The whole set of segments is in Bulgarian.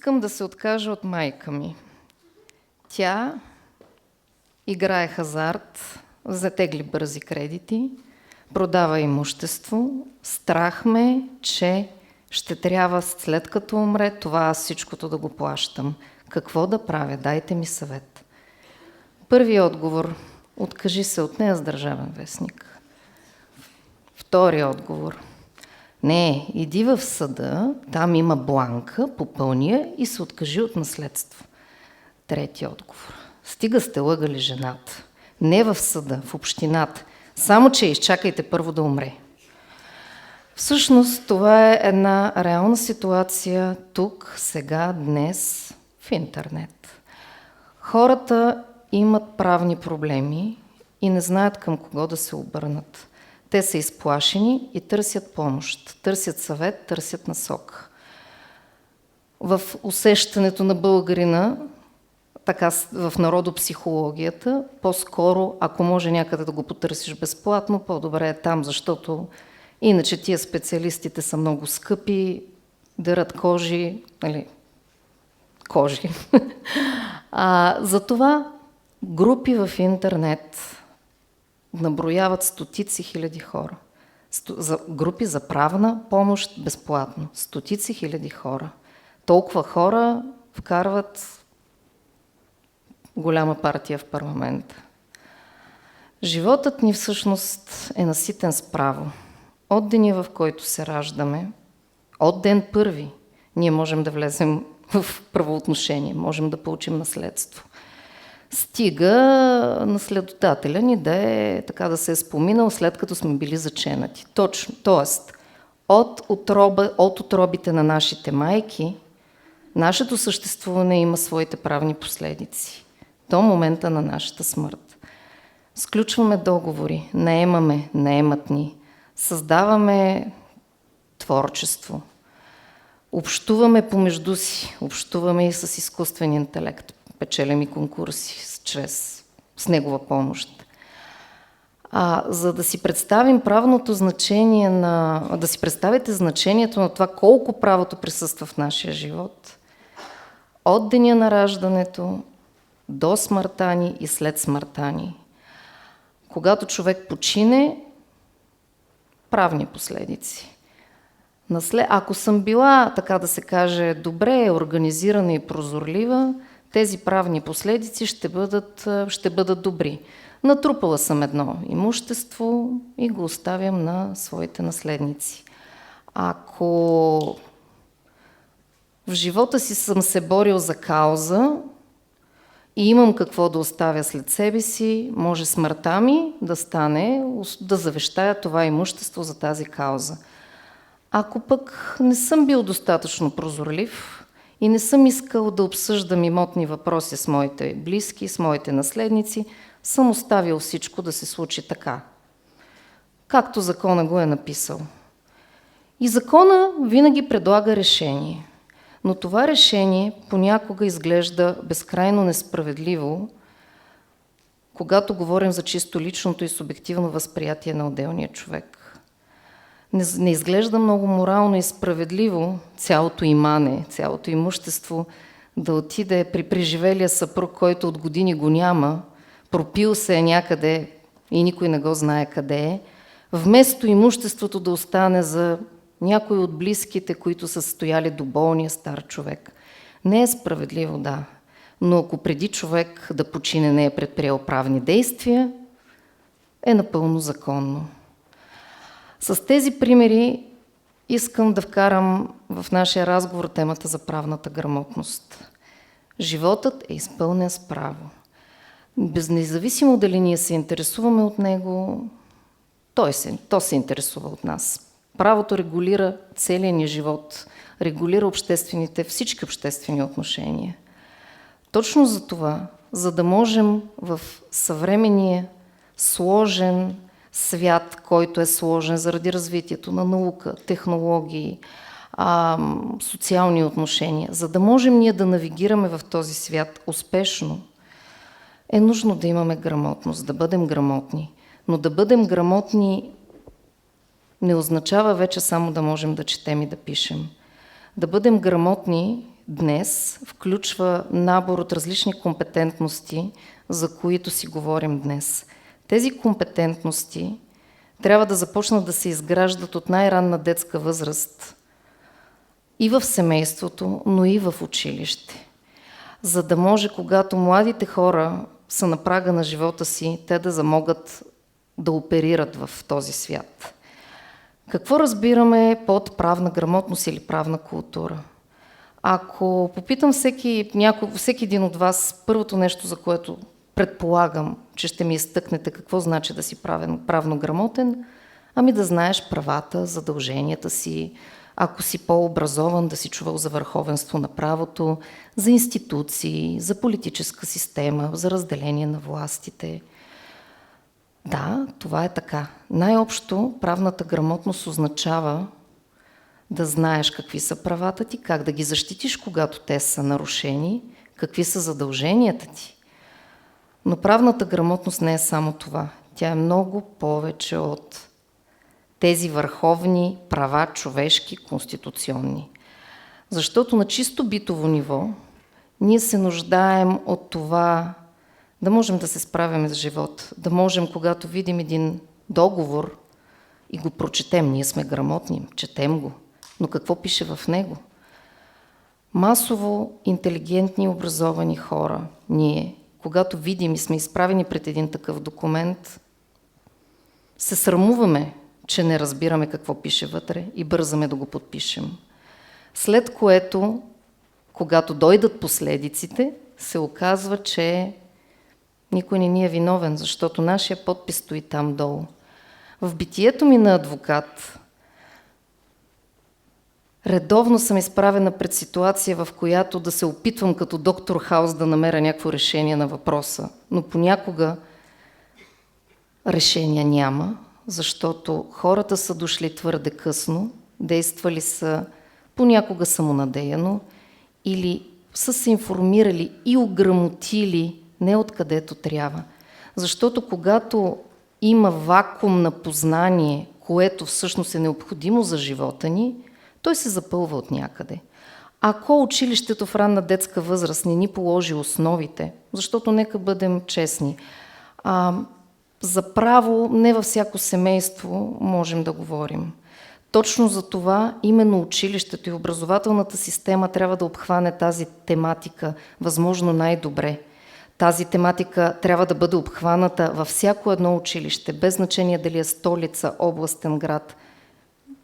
искам да се откажа от майка ми. Тя играе хазарт, затегли бързи кредити, продава имущество. Страх ме, че ще трябва след като умре това аз всичкото да го плащам. Какво да правя? Дайте ми съвет. Първият отговор – откажи се от нея с Държавен вестник. Вторият отговор – не, иди в съда, там има бланка, попълни я и се откажи от наследство. Третият отговор – стига сте лъгали жената. Не в съда, в общината. Само че изчакайте първо да умре. Всъщност това е една реална ситуация тук, сега, днес, в интернет. Хората имат правни проблеми и не знаят към кого да се обърнат. Те са изплашени и търсят помощ, търсят съвет, търсят насока. В усещането на българина, така в народопсихологията, по-скоро, ако може някъде да го потърсиш безплатно, по-добре е там, защото иначе тия специалистите са много скъпи, дърат кожи, кожи. Затова групи в интернет наброяват стотици хиляди хора. Групи за правна помощ безплатно. Стотици хиляди хора. Толкова хора вкарват голяма партия в парламента. Животът ни всъщност е наситен с право. От деня, в който се раждаме, от ден първи, ние можем да влезем в правоотношение, можем да получим наследство. Стига наследодателя ни да е, така да се е споминал, след като сме били заченати. Точно, т.е. от отробите на нашите майки, нашето съществуване има своите правни последици. До момента на нашата смърт. Сключваме договори, наемаме, наемат ни, създаваме творчество, общуваме помежду си, общуваме и с изкуствен интелект, печелим и конкурси с негова помощ. За да си представим правното значение да си представите значението на това колко правото присъства в нашия живот, от деня на раждането до смъртта ни и след смъртта ни. Когато човек почине, правни последици. Ако съм била, така да се каже, добре организирана и прозорлива, тези правни последици ще бъдат добри. Натрупала съм едно имущество и го оставям на своите наследници. Ако в живота си съм се борил за кауза и имам какво да оставя след себе си, може смъртта ми да стане, да завещая това имущество за тази кауза. Ако пък не съм бил достатъчно прозорлив и не съм искал да обсъждам имотни въпроси с моите близки, с моите наследници, съм оставил всичко да се случи така, както закона го е написал. И закона винаги предлага решение. Но това решение понякога изглежда безкрайно несправедливо, когато говорим за чисто личното и субективно възприятие на отделния човек. Не изглежда много морално и справедливо цялото имане, цялото имущество да отиде при преживелия съпруг, който от години го няма, пропил се е някъде и никой не го знае къде е, вместо имуществото да остане за някои от близките, които са стояли до болния стар човек. Не е справедливо, да, но ако преди човек да почине не е предприел правни действия, е напълно законно. С тези примери искам да вкарам в нашия разговор темата за правната грамотност. Животът е изпълнен с право. Независимо дали ние се интересуваме от него, то се интересува от нас. Правото регулира целия ни живот, регулира всички обществени отношения. Точно за това, за да можем в съвременния сложен свят, който е сложен заради развитието на наука, технологии, социални отношения, за да можем ние да навигираме в този свят успешно, е нужно да имаме грамотност, да бъдем грамотни. Но да бъдем грамотни не означава вече само да можем да четем и да пишем. Да бъдем грамотни, днес включва набор от различни компетентности, за които си говорим днес. Тези компетентности трябва да започнат да се изграждат от най-ранна детска възраст и в семейството, но и в училище. За да може, когато младите хора са на прага на живота си, те да могат да оперират в този свят. Какво разбираме под правна грамотност или правна култура? Ако попитам всеки един от вас, първото нещо, за което предполагам, че ще ми изтъкнете какво значи да си правно грамотен, ами да знаеш правата, задълженията си, ако си по-образован, да си чувал за върховенство на правото, за институции, за политическа система, за разделение на властите. Да, това е така. Най-общо правната грамотност означава да знаеш какви са правата ти, как да ги защитиш, когато те са нарушени, какви са задълженията ти. Но правната грамотност не е само това. Тя е много повече от тези върховни права, човешки, конституционни. Защото на чисто битово ниво ние се нуждаем от това да можем да се справяме с живота, да можем, когато видим един договор и го прочетем, ние сме грамотни, четем го, но какво пише в него? Масово интелигентни и образовани хора, ние, когато видим и сме изправени пред един такъв документ, се срамуваме, че не разбираме какво пише вътре и бързаме да го подпишем. След което, когато дойдат последиците, се оказва, че никой не ни е виновен, защото нашия подпис стои там долу. В битието ми на адвокат редовно съм изправена пред ситуация, в която да се опитвам като доктор Хаус да намеря някакво решение на въпроса, но понякога решения няма, защото хората са дошли твърде късно, действали са понякога самонадеяно или са се информирали и ограмотили не откъдето трябва. Защото когато има вакуум на познание, което всъщност е необходимо за живота ни, той се запълва от някъде. Ако училището в ранна детска възраст не ни положи основите, защото нека бъдем честни, за право не във всяко семейство можем да говорим. Точно за това именно училището и образователната система трябва да обхване тази тематика възможно най-добре. Тази тематика трябва да бъде обхваната във всяко едно училище, без значение дали е столица, областен град,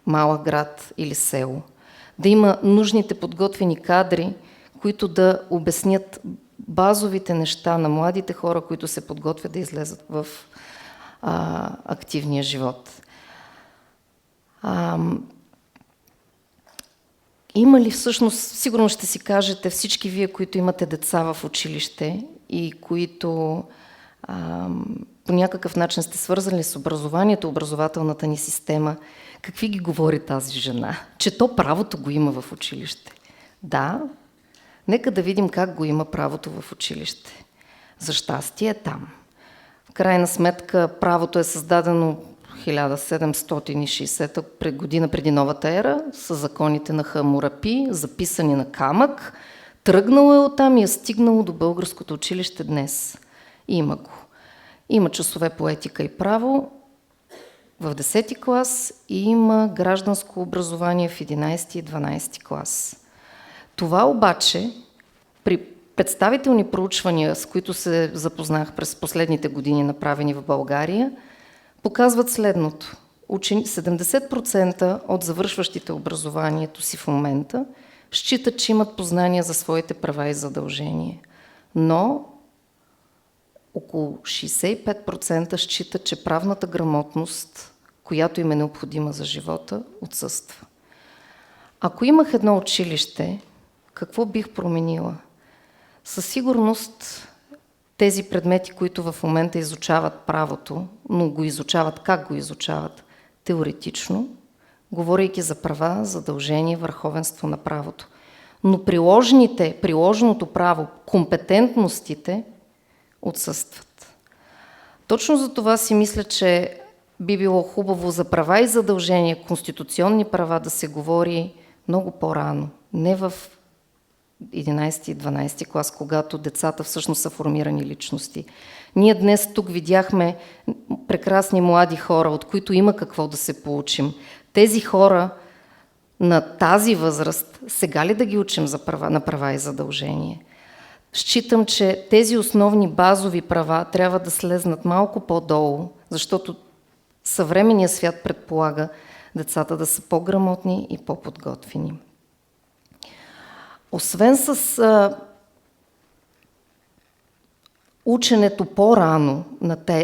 малък град или село. Да има нужните подготвени кадри, които да обяснят базовите неща на младите хора, които се подготвят да излезат в активния живот. Има ли всъщност, сигурно ще си кажете всички вие, които имате деца в училище и които по някакъв начин сте свързани с образованието, образователната ни система, какви ги говори тази жена? Че то правото го има в училище. Да, нека да видим как го има правото в училище. За щастие е там. В крайна сметка правото е създадено 1760 година преди новата ера, с законите на Хамурапи, записани на камък, тръгнало е оттам и е стигнало до българското училище днес. Има го. Има часове по етика и право в 10-ти клас и има гражданско образование в 11-ти и 12-ти клас. Това обаче, при представителни проучвания, с които се запознах през последните години, направени в България, показват следното. 70% от завършващите образованието си в момента считат, че имат познания за своите права и задължения. Но около 65% считат, че правната грамотност, която им е необходима за живота, отсъства. Ако имах едно училище, какво бих променила? Със сигурност тези предмети, които в момента изучават правото, но го изучават, как го изучават? Теоретично, говорейки за права, задължения, върховенство на правото. Но приложеното право, компетентностите отсъстват. Точно за това си мисля, че би било хубаво за права и задължения, конституционни права да се говори много по-рано. Не в 11 и 12 клас, когато децата всъщност са формирани личности. Ние днес тук видяхме прекрасни млади хора, от които има какво да се получим. Тези хора на тази възраст, сега ли да ги учим на права и задължения? Считам, че тези основни базови права трябва да слезнат малко по-долу, защото съвременният свят предполага децата да са по-грамотни и по-подготвени. Освен с ученето по-рано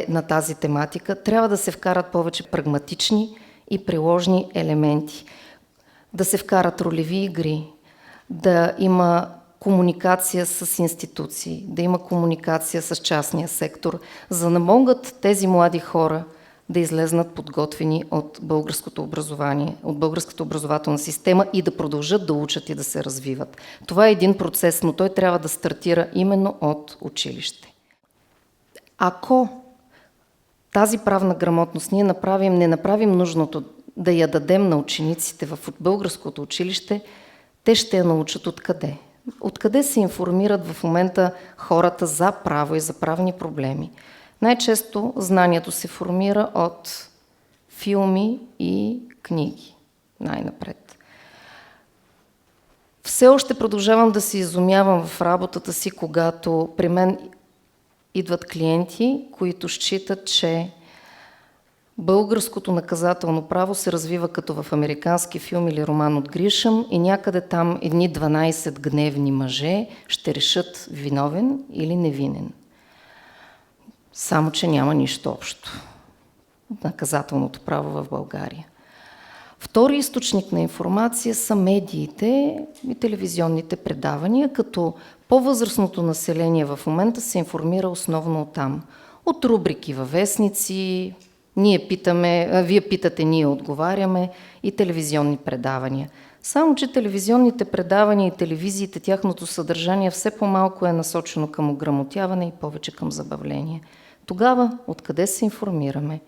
на тази тематика, трябва да се вкарат повече прагматични и приложни елементи. Да се вкарат ролеви игри, да има комуникация с институции, да има комуникация с частния сектор, за да могат тези млади хора да излезнат подготвени от българското образование, от българската образователна система и да продължат да учат и да се развиват. Това е един процес, но той трябва да стартира именно от училище. Ако тази правна грамотност ние не направим нужното да я дадем на учениците в българското училище, те ще я научат откъде? Откъде се информират в момента хората за право и за правни проблеми? Най-често знанието се формира от филми и книги, най-напред. Все още продължавам да се изумявам в работата си, когато при мен идват клиенти, които считат, че българското наказателно право се развива като в американски филм или роман от Гришъм и някъде там едни 12 гневни мъже ще решат виновен или невинен. Само че няма нищо общо наказателното право в България. Втори източник на информация са медиите и телевизионните предавания, като по-възрастното население в момента се информира основно оттам. От рубрики във вестници, вие питате, ние отговаряме, и телевизионни предавания. Само че телевизионните предавания и телевизиите, тяхното съдържание все по-малко е насочено към ограмотяване и повече към забавление. Тогава откъде се информираме?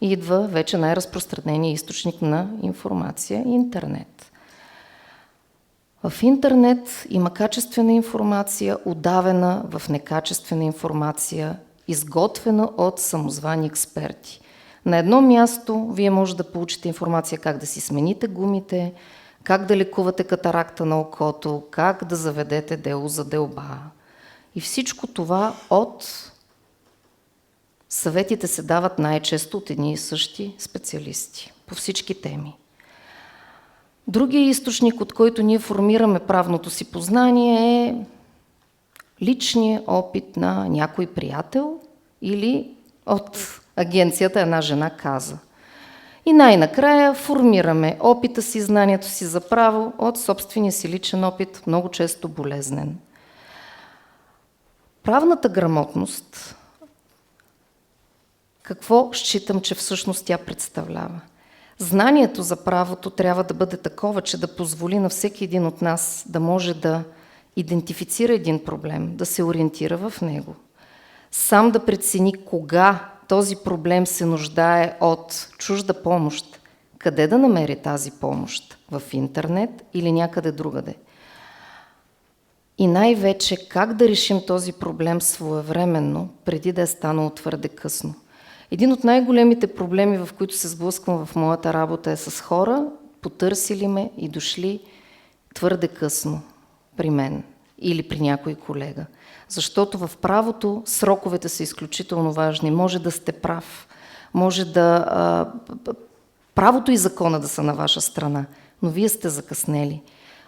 Идва вече най-разпространеният източник на информация – интернет. В интернет има качествена информация, удавена в некачествена информация, изготвена от самозвани експерти. На едно място вие може да получите информация как да си смените гумите, как да лекувате катаракта на окото, как да заведете дело за делба. И всичко това съветите се дават най-често от едни и същи специалисти по всички теми. Другия източник, от който ние формираме правното си познание, е личният опит на някой приятел или от агенцията "Една жена каза". И най-накрая формираме опита си, знанието си за право от собствения си личен опит, много често болезнен. Правната грамотност, какво считам, че всъщност тя представлява? Знанието за правото трябва да бъде такова, че да позволи на всеки един от нас да може да идентифицира един проблем, да се ориентира в него. Сам да прецени кога този проблем се нуждае от чужда помощ, къде да намери тази помощ, в интернет или някъде другаде. И най-вече как да решим този проблем своевременно, преди да е станало твърде късно. Един от най-големите проблеми, в които се сблъсквам в моята работа, е с хора, потърсили ме и дошли твърде късно при мен или при някой колега. Защото в правото сроковете са изключително важни. Може да сте прав, може правото и закона да са на ваша страна, но вие сте закъснели.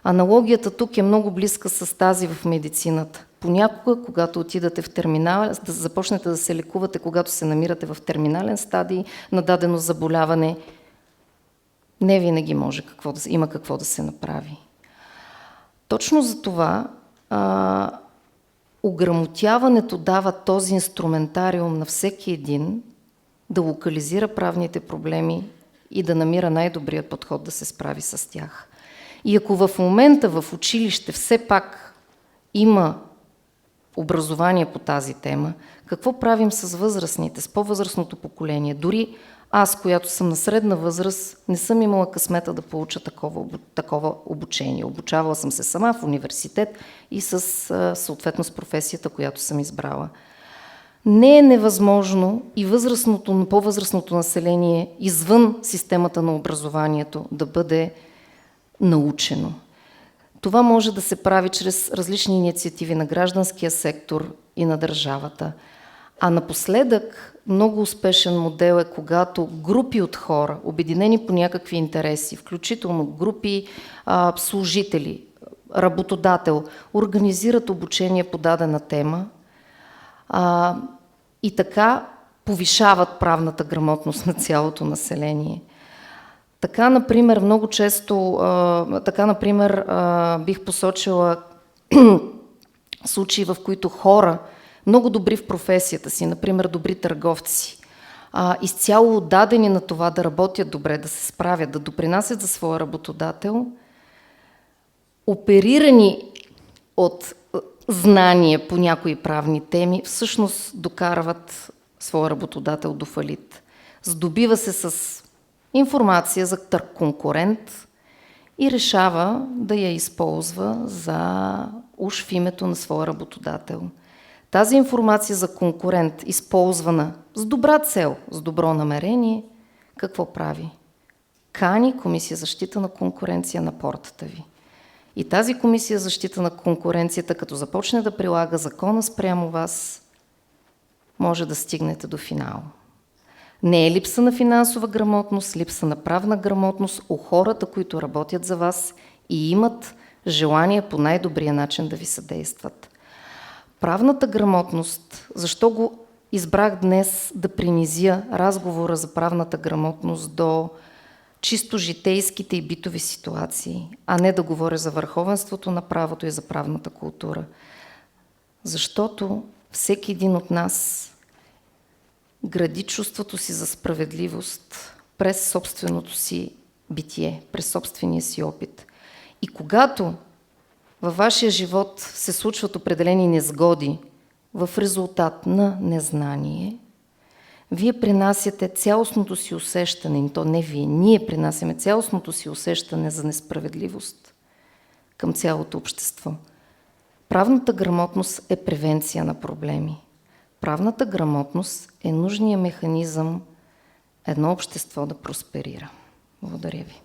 Аналогията тук е много близка с тази в медицината. Понякога, когато отидете в терминал, да започнете да се лекувате, когато се намирате в терминален стадий на дадено заболяване, не винаги има какво да се направи. Точно за това ограмотяването дава този инструментариум на всеки един да локализира правните проблеми и да намира най-добрия подход да се справи с тях. И ако в момента в училище все пак има образование по тази тема, какво правим с възрастните, с по-възрастното поколение? Дори аз, която съм на средна възраст, не съм имала късмета да получа такова обучение. Обучавала съм се сама в университет и съответно с професията, която съм избрала. Не е невъзможно и по-възрастното население извън системата на образованието да бъде научено. Това може да се прави чрез различни инициативи на гражданския сектор и на държавата. А напоследък много успешен модел е, когато групи от хора, обединени по някакви интереси, включително групи служители, работодател, организират обучение по дадена тема и така повишават правната грамотност на цялото население. Така, например, много често, бих посочила случаи, в които хора, много добри в професията си, например, добри търговци, изцяло отдадени на това да работят добре, да се справят, да допринасят за своя работодател, оперирани от знания по някои правни теми, всъщност докарват своя работодател до фалит. Здобива се с информация за конкурент и решава да я използва уж в името на своя работодател. Тази информация за конкурент, използвана с добра цел, с добро намерение, какво прави? Кани Комисия за защита на конкуренция на портата ви. И тази Комисия за защита на конкуренцията, като започне да прилага закона спрямо вас, може да стигнете до финал. Не е липса на финансова грамотност, липса на правна грамотност у хората, които работят за вас и имат желание по най-добрия начин да ви съдействат. Правната грамотност, защо го избрах днес да принизя разговора за правната грамотност до чисто житейските и битови ситуации, а не да говоря за върховенството на правото и за правната култура. Защото всеки един от нас гради чувството си за справедливост през собственото си битие, през собствения си опит. И когато във вашия живот се случват определени незгоди в резултат на незнание, вие принасяте цялостното си усещане, и то не вие, ние принасяме цялостното си усещане за несправедливост към цялото общество. Правната грамотност е превенция на проблеми. Правната грамотност е нужният механизъм едно общество да просперира. Благодаря ви.